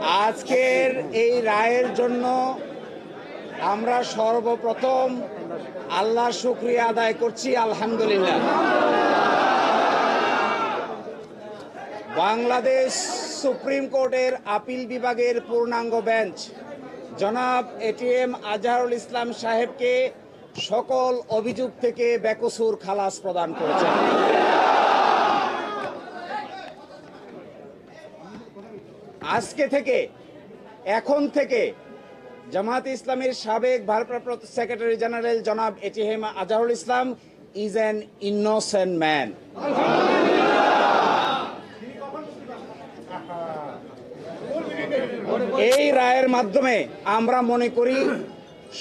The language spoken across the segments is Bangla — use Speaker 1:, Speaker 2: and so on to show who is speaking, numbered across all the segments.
Speaker 1: আজকের এই রায়ের জন্য আমরা সর্বপ্রথম আল্লাহর শুকরিয়া আদায় করছি, আলহামদুলিল্লাহ। বাংলাদেশ সুপ্রিম কোর্টের আপিল বিভাগের পূর্ণাঙ্গ বেঞ্চ জনাব এটিএম আজহারুল ইসলাম সাহেবকে সকল অভিযোগ থেকে বেকসুর খালাস প্রদান করেছেন। আজকে থেকে, এখন থেকে জামায়াতে ইসলামের সাবেক ভারপ্রাপ্ত সেক্রেটারি জেনারেল জনাব ATM Azharul Islam is an innocent man. এই রায়ের মাধ্যমে আমরা মনে করি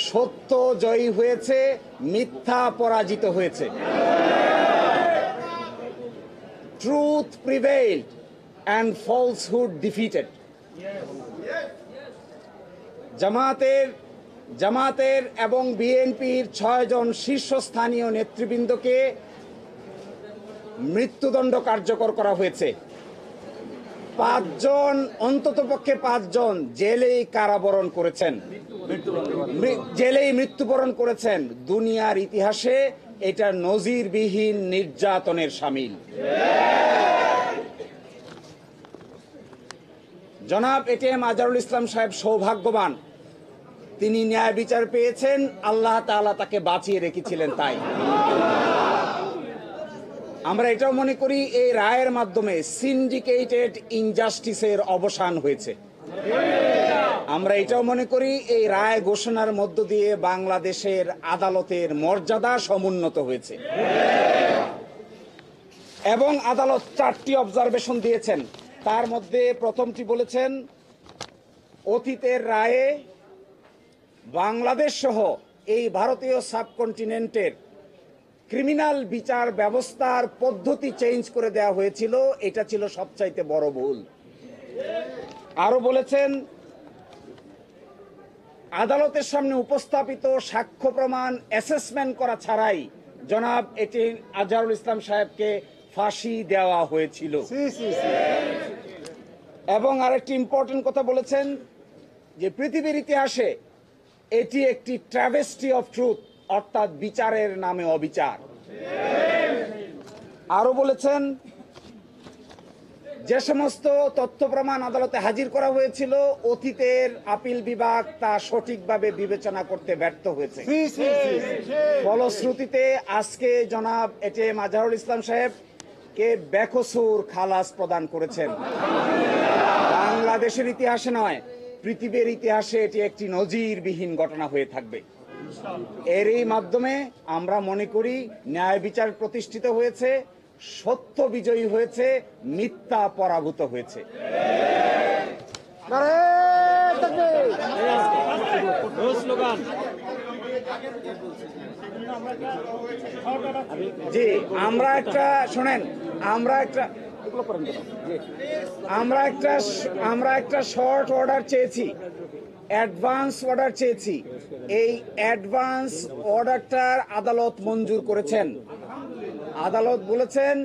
Speaker 1: সত্য জয়ী হয়েছে, মিথ্যা পরাজিত হয়েছে। Truth prevailed and falsehood defeated. জামাতের এবং বিএনপির 6 জন শীর্ষস্থানীয় নেতৃবৃন্দকে মৃত্যুদণ্ড কার্যকর করা হয়েছে। 5 জন, অন্ততপক্ষে 5 জন জেলেই কারাবরণ করেছেন, জেলেই মৃত্যুবরণ করেছেন। দুনিয়ার ইতিহাসে এটা নজিরবিহীন নির্যাতনের শামিল। জনাব এটিএম আজহারুল ইসলাম সাহেব সৌভাগ্যবান, তিনি ন্যায় বিচার পেয়েছেন, আল্লাহ তাআলা তাকে বাঁচিয়ে রেখেছিলেন। তাই আমরা এটাও মনে করি এই রায়ের মাধ্যমে সিন্ডিকেটেড ইনজাস্টিসের অবসান হয়েছে। আমরা এটাও মনে করি এই রায় ঘোষণার মধ্য দিয়ে বাংলাদেশের আদালতের মর্যাদা সমুন্নত হয়েছে। এবং আদালত 4টি অবজারভেশন দিয়েছেন। তার মধ্যে প্রথমটি বলেছেন, অতীতের রায়ে বাংলাদেশ সহ এই ভারতীয় সাবকন্টিনেন্টের ক্রিমিনাল বিচার ব্যবস্থার পদ্ধতি চেঞ্জ করে দেওয়া হয়েছিল, এটা ছিল সবচাইতে বড় ভুল। আরো বলেছেন, আদালতের সামনে উপস্থাপিত সাক্ষ্য প্রমাণ অ্যাসেসমেন্ট করা ছাড়াই জনাব এটিএম আজহারুল ইসলাম সাহেবকে ফাঁসি দেওয়া হয়েছিল। এবং আরেকটি ইম্পর্টেন্ট কথা বলেছেন যে পৃথিবীর ইতিহাসে এটি একটি ট্র্যাভেস্টি অফ ট্রুথ, অর্থাৎ বিচারের নামে অবিচার। আরো বলেছেন, যে সমস্ত তথ্য প্রমাণ আদালতে হাজির করা হয়েছিল অতীতের আপিল বিভাগ তা সঠিকভাবে বিবেচনা করতে ব্যর্থ হয়েছে। ফলশ্রুতিতে আজকে জনাব এটিএম আজহারুল ইসলাম সাহেবকে বেকসুর খালাস প্রদান করেছেন। বাংলাদেশের ইতিহাসে নয়, পৃথিবীর ইতিহাসে এটি একটি নজিরবিহীন ঘটনা হয়ে থাকবে। এরই মাধ্যমে আমরা মনে করি ন্যায় বিচার প্রতিষ্ঠিত হয়েছে, সত্য বিজয়ী হয়েছে, মিথ্যা পরাভূত হয়েছে। জি, আমরা একটা শর্ট অর্ডার চেয়েছি, অ্যাডভান্স অর্ডার চেয়েছি। এই অ্যাডভান্স অর্ডারটার আদালত মঞ্জুর করেছেন। আদালত বলেছেন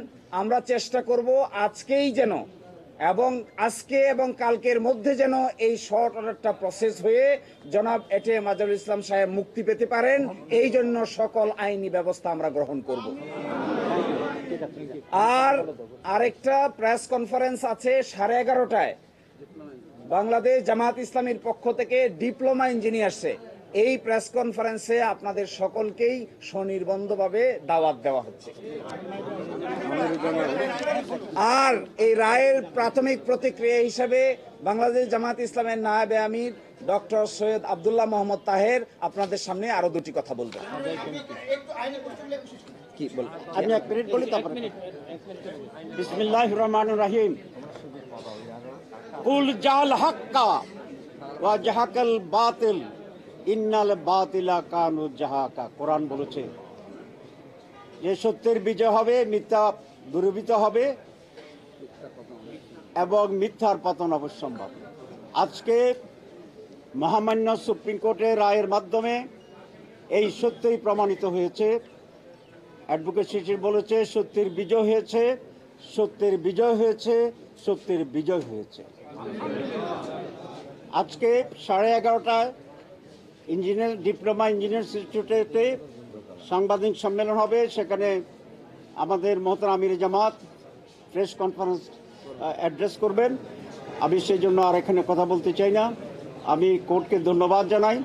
Speaker 1: আমরা চেষ্টা করব আজকেই যেন, এবং আজকে এবং কালকের মধ্যে যেন এই শর্ট অর্ডারটা প্রসেস হয়ে জনাব এটিএম আজহারুল ইসলাম সাহেব মুক্তি পেতে পারেন। এই জন্য সকল আইনি ব্যবস্থা আমরা গ্রহণ করব। আর আরেকটা প্রেস কনফারেন্স আছে 11:30টায়, বাংলাদেশ জামায়াত ইসলামীর পক্ষ থেকে ডিপ্লোমা ইঞ্জিনিয়ার্সে। এই প্রেস কনফারেন্সে আপনাদের সকলকেই স্বনির্বন্ধভাবে দাওয়াত দেওয়া হচ্ছে। আর এই রায়ের প্রাথমিক প্রতিক্রিয়া হিসেবে বাংলাদেশ জামায়াত ইসলামের নায়েবে আমির ডক্টর সৈয়দ আব্দুল্লাহ মোহাম্মদ তাহের আপনাদের সামনে আরো দুটি কথা বলবেন। কি বল?
Speaker 2: আমি 1 মিনিট বলি, তারপরে বিসমিল্লাহির রহমানির রহিম। কুল জাল হাক্কা ওয়া জাহাকাল বাতিল ইন্নাল বাতিলা কানু জাহাকা। কোরআন বলেছে যে সত্যের বিজয় হবে, মিথ্যা দূরীভূত হবে এবং মিথ্যার পতন অবশ্যম্ভাবী। আজকে মহামান্য সুপ্রিম কোর্টের রায়ের মাধ্যমে এই সত্যই প্রমাণিত হয়েছে। অ্যাডভোকেট শিশির বলেছে সত্যের বিজয় হয়েছে, সত্যের বিজয় হয়েছে, সত্যের বিজয় হয়েছে। আজকে 11:30টায় ডিপ্লোমা ইঞ্জিনিয়ার ইনস্টিটিউটে সাংবাদিক সম্মেলন হবে। সেখানে আমাদের মোহতারাম আমির জামাত প্রেস কনফারেন্স অ্যাড্রেস করবেন। আমি সেই জন্য আর এখানে কথা বলতে চাই না। আমি কোর্টকে ধন্যবাদ জানাই।